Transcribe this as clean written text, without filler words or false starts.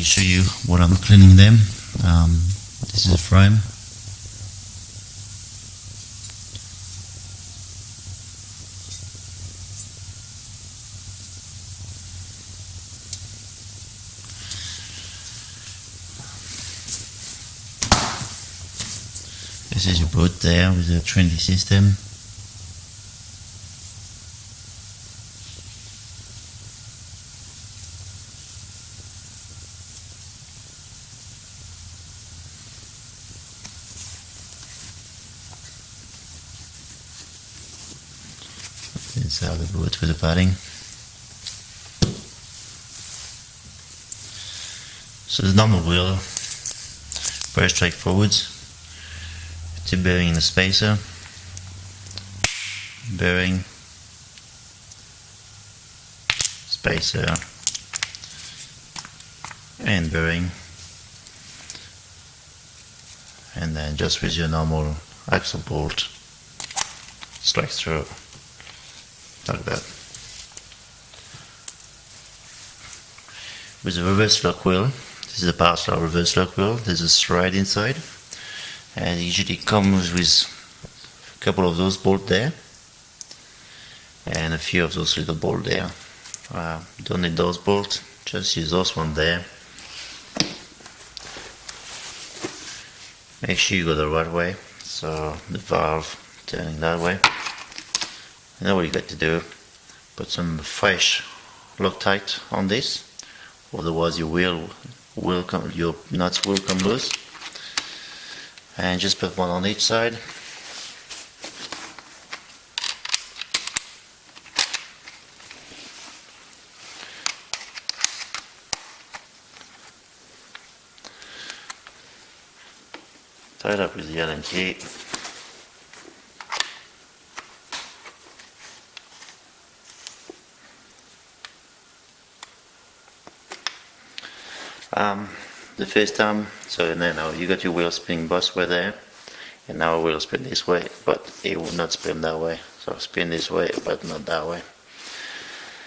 show you what I'm cleaning them. This is a frame. This is your boat there with the Trinity system. Inside the boat with the padding. So the normal wheel, very straightforward. Tip bearing in the spacer, bearing, spacer, and bearing, and then just with your normal axle bolt, straight through. Like that. With the reverse lock wheel, this is a Powerslide reverse lock wheel, there's a thread inside, and it usually comes with a couple of those bolts there, and a few of those little bolts there. Don't need those bolts, just use those one there. Make sure you go the right way, so the valve turning that way. You know what you got to do, put some fresh Loctite on this, otherwise your nuts will come loose, and just put one on each side. Tie it up with the Allen key. The first time, so now you got your wheel spinning both way there, and now it will spin this way, but it will not spin that way. So spin this way, but not that way.